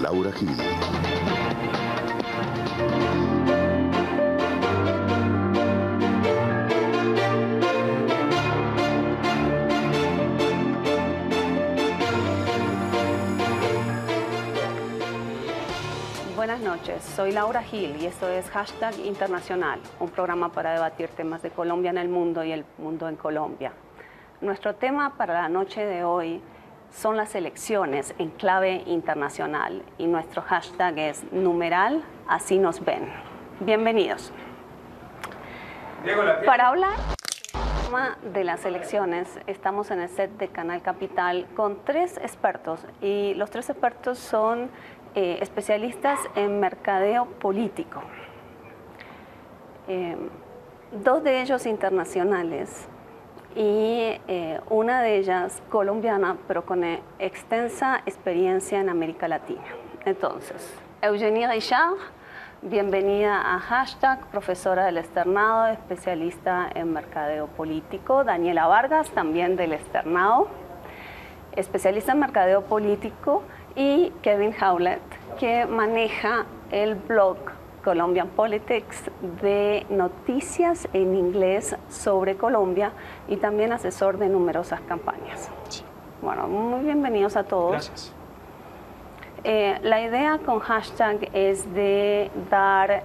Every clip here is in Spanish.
Laura Gil. Buenas noches, soy Laura Gil y esto es Hashtag Internacional, un programa para debatir temas de Colombia en el mundo y el mundo en Colombia. Nuestro tema para la noche de hoy son las elecciones en clave internacional y nuestro hashtag es numeral así nos ven. Bienvenidos. Para hablar del tema de las elecciones, estamos en el set de Canal Capital con tres expertos y los tres expertos son especialistas en mercadeo político. Dos de ellos internacionales y una de ellas colombiana, pero con extensa experiencia en América Latina. Entonces, Eugenie Richard, bienvenida a Hashtag, profesora del Externado, especialista en mercadeo político. Daniela Vargas, también del Externado, especialista en mercadeo político. Y Kevin Howlett, que maneja el blog Colombian Politics de noticias en inglés sobre Colombia y también asesor de numerosas campañas. Sí. Bueno, muy bienvenidos a todos. Gracias. La idea con Hashtag es de dar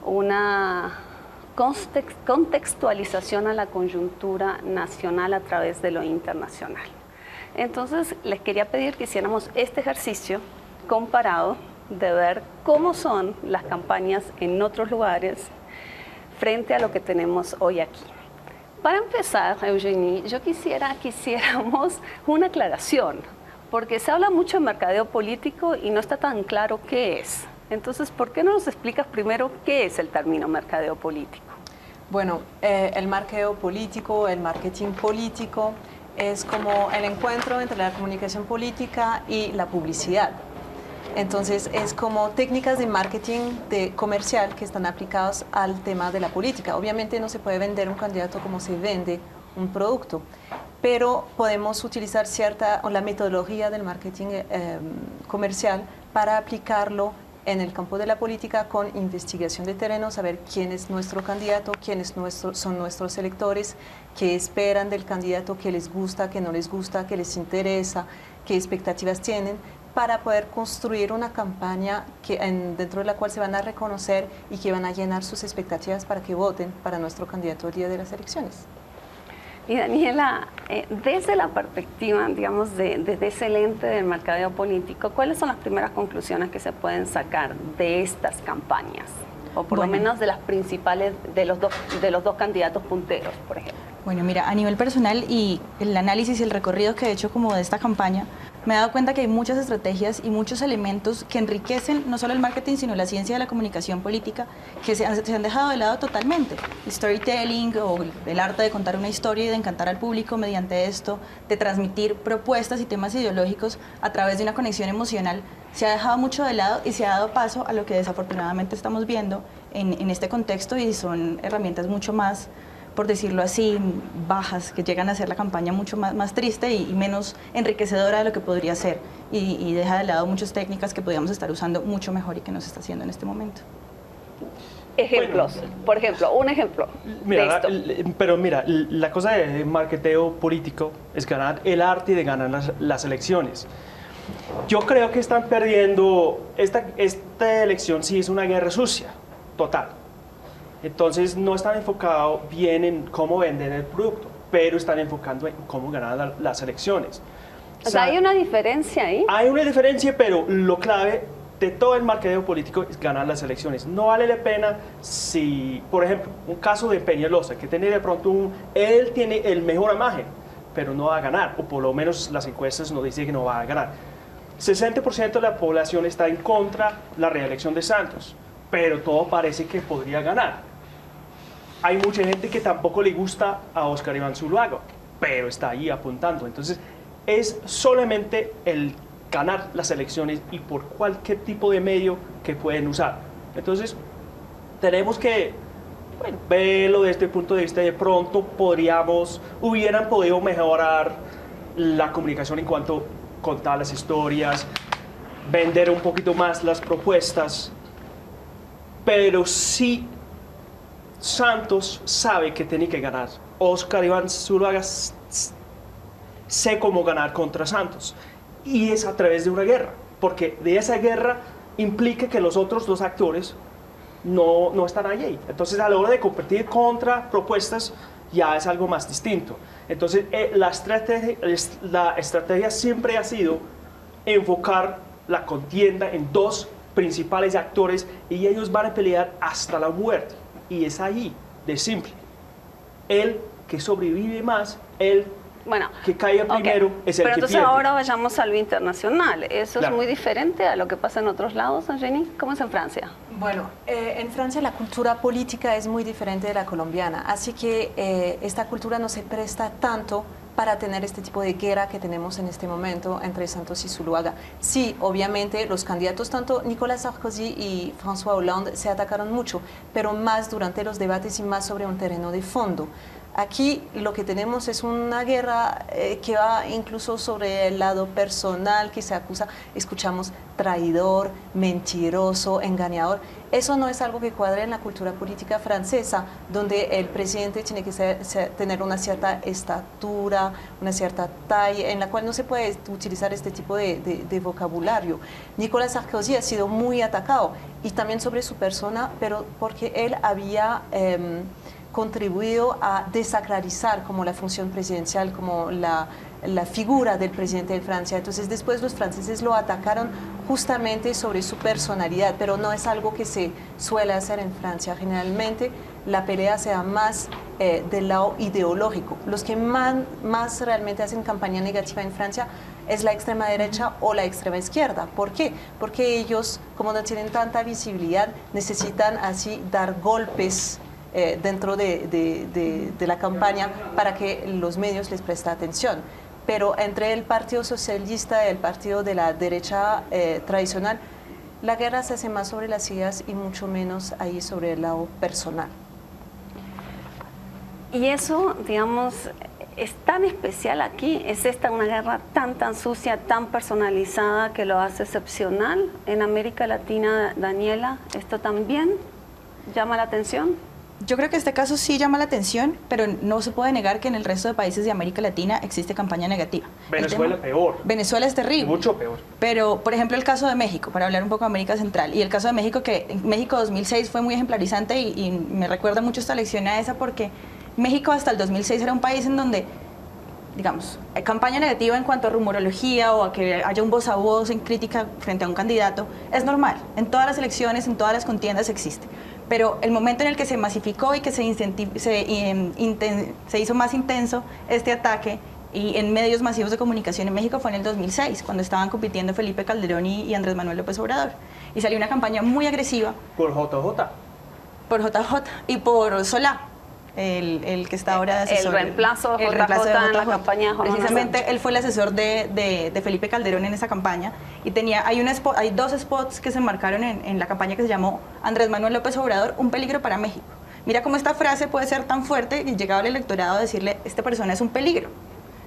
una contextualización a la coyuntura nacional a través de lo internacional. Entonces, les quería pedir que hiciéramos este ejercicio comparado de ver cómo son las campañas en otros lugares frente a lo que tenemos hoy aquí. Para empezar, Eugenie, yo quisiera que hiciéramos una aclaración, porque se habla mucho de mercadeo político y no está tan claro qué es. Entonces, ¿por qué no nos explicas primero qué es el término mercadeo político? Bueno, el mercadeo político, el marketing político, es como el encuentro entre la comunicación política y la publicidad. Entonces, es como técnicas de marketing comercial que están aplicadas al tema de la política. Obviamente no se puede vender un candidato como se vende un producto, pero podemos utilizar la metodología del marketing comercial para aplicarlo en el campo de la política con investigación de terreno, saber quién es nuestro candidato, quiénes son nuestros electores, qué esperan del candidato, qué les gusta, qué no les gusta, qué les interesa, qué expectativas tienen, para poder construir una campaña dentro de la cual se van a reconocer y que van a llenar sus expectativas para que voten para nuestro candidato el día de las elecciones. Y Daniela, desde la perspectiva, digamos, desde ese lente del mercadeo político, ¿cuáles son las primeras conclusiones que se pueden sacar de estas campañas? O por lo menos de las principales, de los dos candidatos punteros, por ejemplo. Bueno, mira, a nivel personal y el análisis y el recorrido que he hecho como de esta campaña, me he dado cuenta que hay muchas estrategias y muchos elementos que enriquecen no solo el marketing, sino la ciencia de la comunicación política, que se han dejado de lado totalmente. Storytelling o el arte de contar una historia y de encantar al público mediante esto, de transmitir propuestas y temas ideológicos a través de una conexión emocional, se ha dejado mucho de lado y se ha dado paso a lo que desafortunadamente estamos viendo en este contexto, y son herramientas mucho más, por decirlo así, bajas, que llegan a hacer la campaña mucho más triste y menos enriquecedora de lo que podría ser, y deja de lado muchas técnicas que podríamos estar usando mucho mejor y que no se está haciendo en este momento. Ejemplos, bueno, por ejemplo, un ejemplo mira, de esto. Pero mira, la cosa de marketeo político es ganar el arte de ganar las elecciones. Yo creo que están perdiendo, esta elección sí es una guerra sucia, total. Entonces no están enfocados bien en cómo vender el producto, pero están enfocando en cómo ganar las elecciones. O sea, ¿hay una diferencia ahí? Hay una diferencia, pero lo clave de todo el mercadeo político es ganar las elecciones. No vale la pena si, por ejemplo, un caso de Peñalosa, que tiene de pronto él tiene el mejor imagen, pero no va a ganar, o por lo menos las encuestas nos dicen que no va a ganar. 60% de la población está en contra de la reelección de Santos, pero todo parece que podría ganar. Hay mucha gente que tampoco le gusta a Óscar Iván Zuluaga, pero está ahí apuntando. Entonces, es solamente el ganar las elecciones y por cualquier tipo de medio que pueden usar. Entonces, tenemos que verlo desde este punto de vista. De pronto hubieran podido mejorar la comunicación en cuanto a contar las historias, vender un poquito más las propuestas, pero sí Santos sabe que tiene que ganar. Oscar Iván Zuluaga sé cómo ganar contra Santos, y es a través de una guerra, porque de esa guerra implica que los otros dos actores no están allí. Entonces, a la hora de competir contra propuestas, ya es algo más distinto. Entonces, la estrategia siempre ha sido enfocar la contienda en dos principales actores, y ellos van a pelear hasta la muerte. Y es ahí, de simple. El que sobrevive más, el que caiga primero, es el Pero que entonces pierde. ahora vayamos a lo internacional. ¿Eso Claro. es muy diferente a lo que pasa en otros lados, Jenny? ¿Cómo es en Francia? Bueno, en Francia la cultura política es muy diferente de la colombiana, así que esta cultura no se presta tanto para tener este tipo de guerra que tenemos en este momento entre Santos y Zuluaga. Sí, obviamente los candidatos, tanto Nicolas Sarkozy y François Hollande, se atacaron mucho, pero más durante los debates y más sobre un terreno de fondo. Aquí lo que tenemos es una guerra que va incluso sobre el lado personal, que se acusa, escuchamos traidor, mentiroso, engañador. Eso no es algo que cuadre en la cultura política francesa, donde el presidente tiene que tener una cierta estatura, una cierta talla, en la cual no se puede utilizar este tipo de vocabulario. Nicolas Sarkozy ha sido muy atacado, y también sobre su persona, pero porque él había contribuido a desacralizar como la función presidencial, como la figura del presidente de Francia. Entonces después los franceses lo atacaron justamente sobre su personalidad, pero no es algo que se suele hacer en Francia. Generalmente la pelea se da más del lado ideológico. Los que más realmente hacen campaña negativa en Francia es la extrema derecha o la extrema izquierda. ¿Por qué? Porque ellos, como no tienen tanta visibilidad, necesitan así dar golpes dentro de la campaña para que los medios les presten atención. Pero entre el Partido Socialista y el partido de la derecha tradicional, la guerra se hace más sobre las ideas y mucho menos ahí sobre el lado personal. Y eso, digamos, es tan especial aquí, es esta una guerra tan sucia, tan personalizada, que lo hace excepcional en América Latina. Daniela, ¿esto también llama la atención? Yo creo que este caso sí llama la atención, pero no se puede negar que en el resto de países de América Latina existe campaña negativa. Venezuela peor. Venezuela es terrible. Mucho peor. Pero, por ejemplo, el caso de México, para hablar un poco de América Central, y el caso de México, que en México 2006 fue muy ejemplarizante, y me recuerda mucho esta lección a esa, porque México hasta el 2006 era un país en donde, digamos, campaña negativa en cuanto a rumorología o a que haya un voz a voz en crítica frente a un candidato, es normal. En todas las elecciones, en todas las contiendas existe. Pero el momento en el que se masificó y que se hizo más intenso este ataque, y en medios masivos de comunicación en México, fue en el 2006, cuando estaban compitiendo Felipe Calderón y Andrés Manuel López Obrador. Y salió una campaña muy agresiva. Por JJ. Por JJ y por Solá, el que está ahora de asesor. El reemplazo de JJ en la campaña de Juan Manuel Precisamente Santos. él fue el asesor de Felipe Calderón en esa campaña, y hay dos spots que se marcaron en la campaña que se llamó Andrés Manuel López Obrador, un peligro para México. Mira cómo esta frase puede ser tan fuerte y llegaba al electorado a decirle, esta persona es un peligro,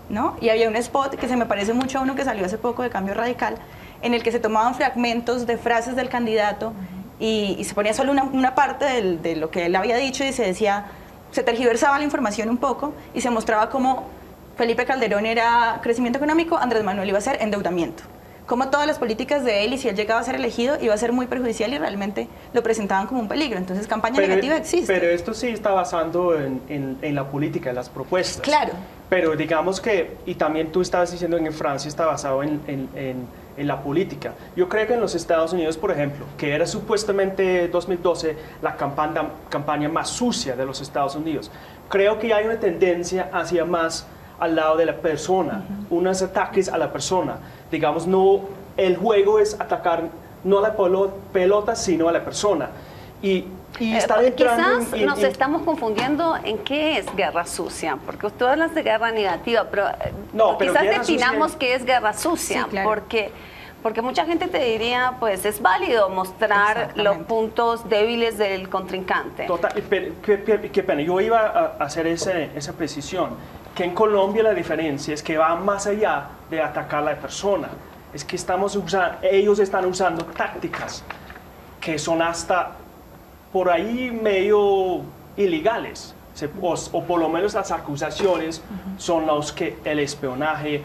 ¿no? Y había un spot que se me parece mucho a uno que salió hace poco de Cambio Radical, en el que se tomaban fragmentos de frases del candidato y se ponía solo una parte de lo que él había dicho, y se decía, se tergiversaba la información un poco y se mostraba como Felipe Calderón era crecimiento económico, Andrés Manuel iba a ser endeudamiento. Como todas las políticas de él, y si él llegaba a ser elegido, iba a ser muy perjudicial, y realmente lo presentaban como un peligro. Entonces, campaña negativa existe. Pero esto sí está basando en la política, en las propuestas. Claro. Pero digamos que, y también tú estabas diciendo que en Francia está basado en la política. Yo creo que en los Estados Unidos, por ejemplo, que era supuestamente 2012 la campaña más sucia de los Estados Unidos, creo que hay una tendencia hacia más al lado de la persona, unos ataques a la persona. Digamos, no, el juego es atacar no a la pelota, sino a la persona. Y está entrando quizás nos estamos confundiendo en qué es guerra sucia, porque tú hablas de guerra negativa, pero, pero quizás guerra definamos sucia... qué es guerra sucia, Sí, claro. porque mucha gente te diría, pues es válido mostrar los puntos débiles del contrincante. Total, qué pena, yo iba a hacer esa precisión, que en Colombia la diferencia es que va más allá de atacar a la persona. es que ellos están usando tácticas que son hasta por ahí medio ilegales, o por lo menos las acusaciones son el espionaje,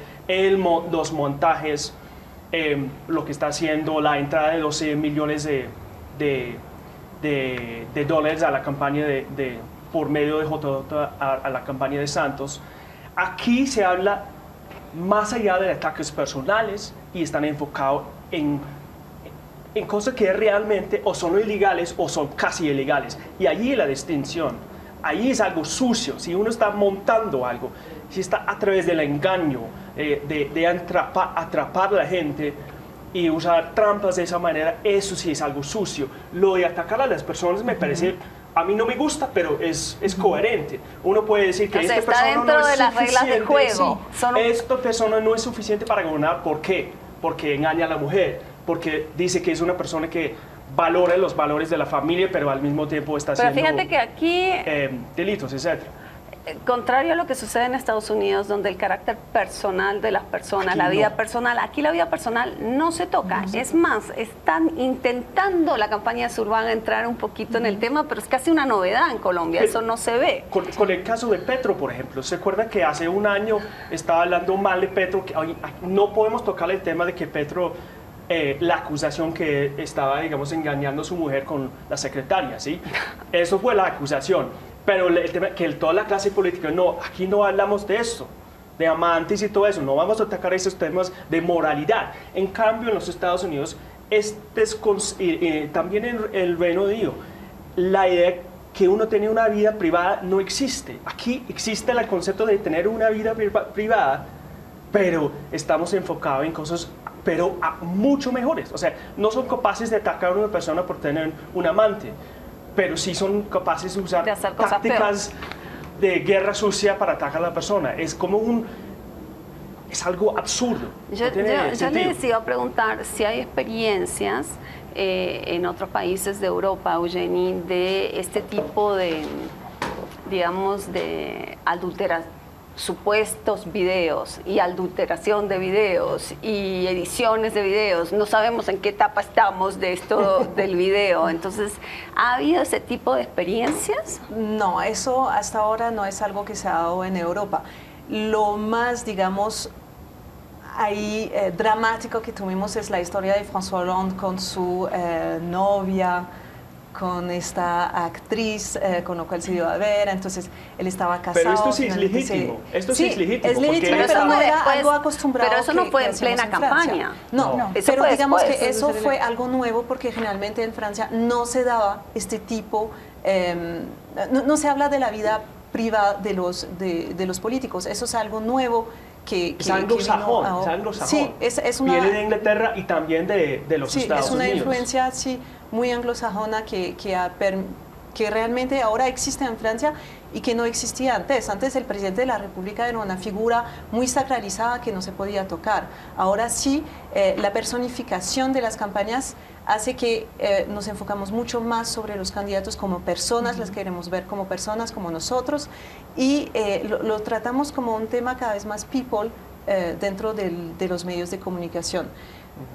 los montajes, lo que está haciendo la entrada de 12 millones de dólares a la campaña por medio de JJ a la campaña de Santos. Aquí se habla más allá de ataques personales y están enfocados en cosas que realmente o son ilegales o son casi ilegales. Y allí la distinción, allí es algo sucio. Si uno está montando algo, si está a través del engaño, de atrapar a la gente y usar trampas de esa manera, eso sí es algo sucio. Lo de atacar a las personas me parece, a mí no me gusta, pero es coherente. Uno puede decir que esta persona no es de las reglas del juego. Sí, esta persona no es suficiente para gobernar. ¿Por qué? Porque engaña a la mujer, porque dice que es una persona que valora los valores de la familia, pero al mismo tiempo está haciendo fíjate que aquí, delitos, etc. Contrario a lo que sucede en Estados Unidos, donde el carácter personal de las personas, aquí la vida personal, aquí la vida personal no se toca. Es más, están intentando la campaña de Zurban entrar un poquito en el tema, pero es casi una novedad en Colombia, eso no se ve. Con el caso de Petro, por ejemplo, ¿se acuerda que hace un año estaba hablando mal de Petro? Que no podemos tocar el tema de que Petro, la acusación que estaba, digamos, engañando a su mujer con la secretaria, ¿sí? Eso fue la acusación. Pero el tema que toda la clase política, no, aquí no hablamos de eso, de amantes y todo eso, no vamos a atacar esos temas de moralidad. En cambio, en los Estados Unidos, también en el Reino Unido, la idea que uno tiene una vida privada no existe. Aquí existe el concepto de tener una vida privada, pero estamos enfocados en cosas pero mucho mejores. O sea, no son capaces de atacar a una persona por tener un amante, pero sí son capaces de usar tácticas de guerra sucia para atacar a la persona. Es como es algo absurdo. Yo les iba a preguntar si hay experiencias en otros países de Europa, Eugenie, de este tipo de, digamos, de supuestos videos y adulteración de videos y ediciones de videos. No sabemos en qué etapa estamos de esto del video. Entonces, ¿ha habido ese tipo de experiencias? No, eso hasta ahora no es algo que se ha dado en Europa. Lo más, digamos, ahí dramático que tuvimos es la historia de François Hollande con su novia, con esta actriz con la cual se dio a ver, entonces él estaba casado. Pero esto sí es legítimo, esto sí es legítimo. Es legítimo, pero no era algo acostumbrado. Pero eso no fue en plena campaña. No, pero digamos que eso fue algo nuevo porque generalmente en Francia no se daba este tipo, no se habla de la vida privada de los políticos, eso es algo nuevo. Es anglosajón, es anglosajón. Sí, es una... Viene de Inglaterra y también de los Estados Unidos. Sí, es una influencia, sí, muy anglosajona que realmente ahora existe en Francia y que no existía antes. Antes el presidente de la República era una figura muy sacralizada que no se podía tocar. Ahora sí, la personificación de las campañas hace que nos enfocamos mucho más sobre los candidatos como personas, las queremos ver como personas, como nosotros, y lo tratamos como un tema cada vez más people dentro de los medios de comunicación.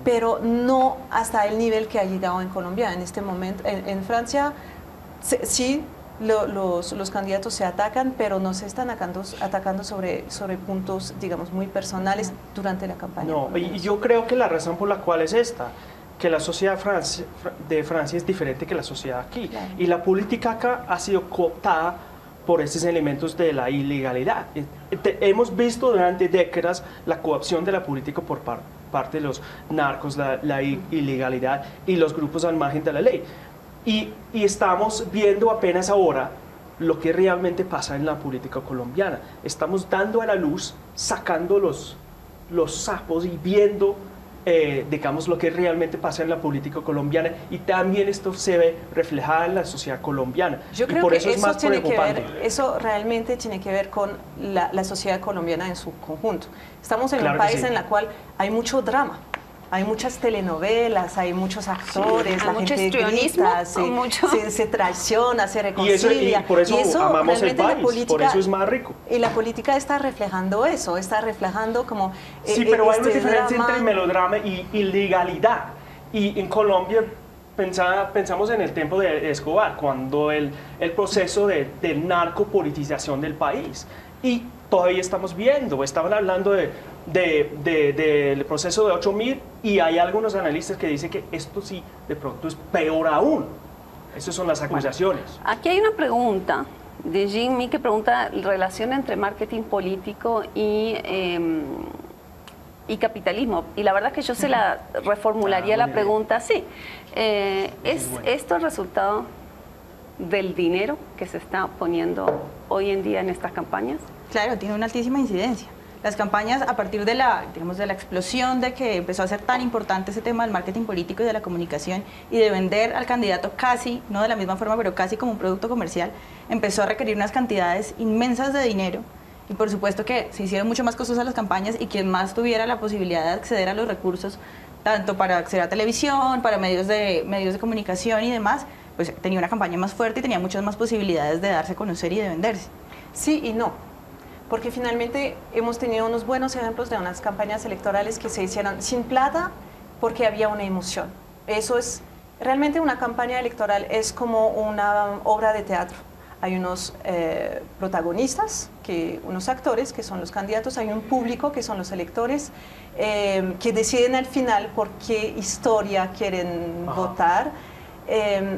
Pero no hasta el nivel que ha llegado en Colombia. En este momento, en Francia, sí, los candidatos se atacan, pero no se están atacando sobre puntos, digamos, muy personales durante la campaña. No, y yo creo que la razón por la cual es esta, que la sociedad de Francia es diferente que la sociedad aquí. Claro. Y la política acá ha sido cooptada por estos elementos de la ilegalidad. Hemos visto durante décadas la coopción de la política por parte de los narcos, la ilegalidad y los grupos al margen de la ley. Y estamos viendo apenas ahora lo que realmente pasa en la política colombiana. Estamos dando a la luz, sacando los sapos y viendo, digamos, lo que realmente pasa en la política colombiana, y también esto se ve reflejado en la sociedad colombiana. Yo creo que eso realmente tiene que ver con la sociedad colombiana en su conjunto. Estamos en un país en el cual hay mucho drama. Hay muchas telenovelas, hay muchos actores, hay la mucho gente histrionismo, grita, se traiciona, se Y reconcilia. por eso amamos el realmente país, por eso es más rico. Y la política está reflejando eso, está reflejando como sí, pero hay una este diferencia drama. entre melodrama y ilegalidad. Y en Colombia pensamos en el tiempo de Escobar, cuando el proceso de narcopolitización del país. Y todavía estamos viendo, estaban hablando del proceso de 8.000 y hay algunos analistas que dicen que esto sí, de pronto es peor aún. Esas son las acusaciones. Bueno, aquí hay una pregunta de Jimmy que pregunta la relación entre marketing político y capitalismo. Y la verdad es que yo se la reformularía la pregunta así. ¿Es esto el resultado del dinero que se está poniendo hoy en día en estas campañas? Claro, tiene una altísima incidencia. Las campañas, a partir de la explosión de que empezó a ser tan importante ese tema del marketing político y de la comunicación y de vender al candidato casi, no de la misma forma, pero casi como un producto comercial, empezó a requerir unas cantidades inmensas de dinero. Y por supuesto que se hicieron mucho más costosas las campañas y quien más tuviera la posibilidad de acceder a los recursos, tanto para acceder a televisión, para medios de comunicación y demás, pues tenía una campaña más fuerte y tenía muchas más posibilidades de darse a conocer y de venderse. Sí y no, porque finalmente hemos tenido unos buenos ejemplos de unas campañas electorales que se hicieron sin plata porque había una emoción. Eso es, realmente una campaña electoral es como una obra de teatro. Hay unos protagonistas, unos actores que son los candidatos, hay un público que son los electores, que deciden al final por qué historia quieren votar.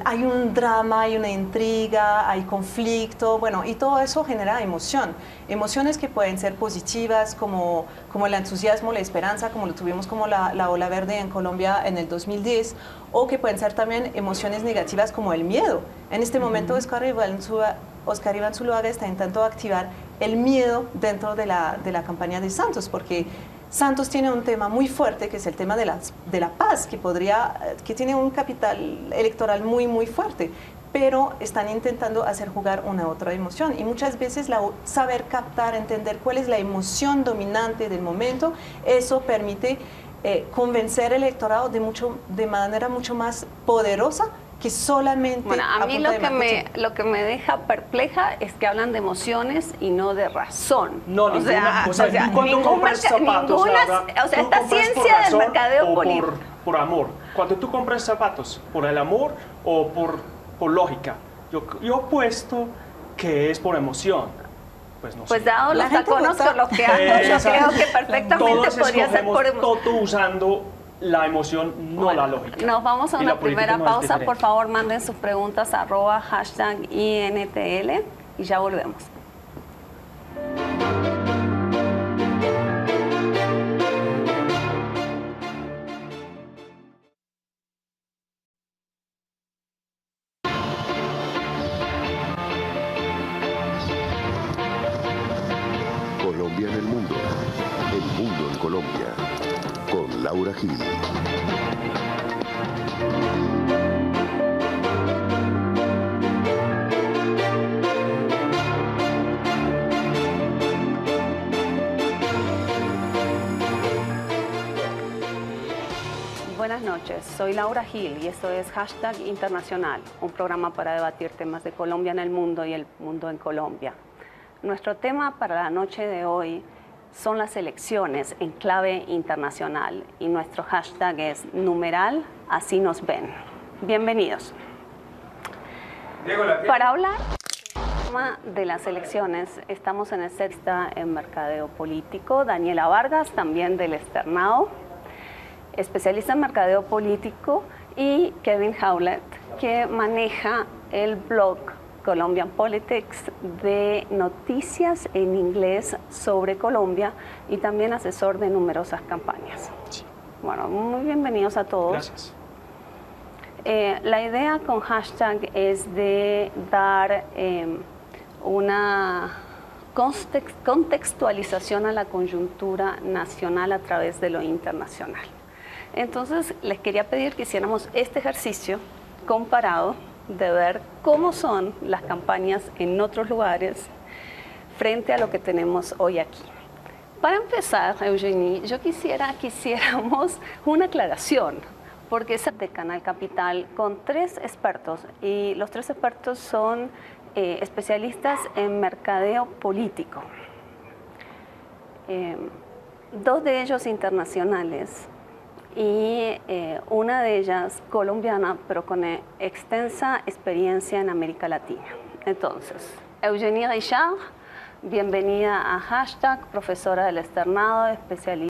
Hay un drama, hay una intriga, hay conflicto, bueno, y todo eso genera emoción. Emociones que pueden ser positivas, como el entusiasmo, la esperanza, como lo tuvimos como la ola verde en Colombia en el 2010, o que pueden ser también emociones negativas como el miedo. En este momento Oscar Iván Zuluaga está intentando activar el miedo dentro de la campaña de Santos, porque Santos tiene un tema muy fuerte, que es el tema de la paz, que tiene un capital electoral muy, muy fuerte, pero están intentando hacer jugar una otra emoción. Y muchas veces saber captar, entender cuál es la emoción dominante del momento, eso permite convencer al electorado de manera mucho más poderosa que solamente... Bueno, a mí lo que me deja perpleja es que hablan de emociones y no de razón. No, o sea, cuando compras zapatos, esta ciencia del mercadeo político. Por amor. Cuando tú compras zapatos, ¿por el amor o por lógica? Yo apuesto que es por emoción. Pues no sé. Pues dado los tacones con los que ando, yo creo que perfectamente podría ser por emoción. Todo usando la emoción, no la lógica. Nos vamos a una primera pausa. Por favor, manden sus preguntas a #INTL y ya volvemos. Colombia en el mundo en Colombia, con Laura Gil. Buenas noches, soy Laura Gil y esto es #Internacional, un programa para debatir temas de Colombia en el mundo y el mundo en Colombia. Nuestro tema para la noche de hoy son las elecciones en clave internacional y nuestro hashtag es #Así nos ven. Bienvenidos. Para hablar de las elecciones, estamos en el sexta en mercadeo político, Daniela Vargas, también del Externado, especialista en mercadeo político, y Kevin Howlett, que maneja el blog Colombian Politics de noticias en inglés sobre Colombia y también asesor de numerosas campañas. Sí. Bueno, muy bienvenidos a todos. Gracias. La idea con hashtag es de dar una contextualización a la coyuntura nacional a través de lo internacional. Entonces, les quería pedir que hiciéramos este ejercicio comparado de ver cómo son las campañas en otros lugares frente a lo que tenemos hoy aquí. Para empezar, Eugenie, yo quisiera que hiciéramos una aclaración, porque es de Canal Capital con 3 expertos, y los 3 expertos son especialistas en mercadeo político. 2 de ellos internacionales y una de ellas colombiana, pero con extensa experiencia en América Latina. Entonces, Eugenie Richard, bienvenida a Hashtag, profesora del externado, especialista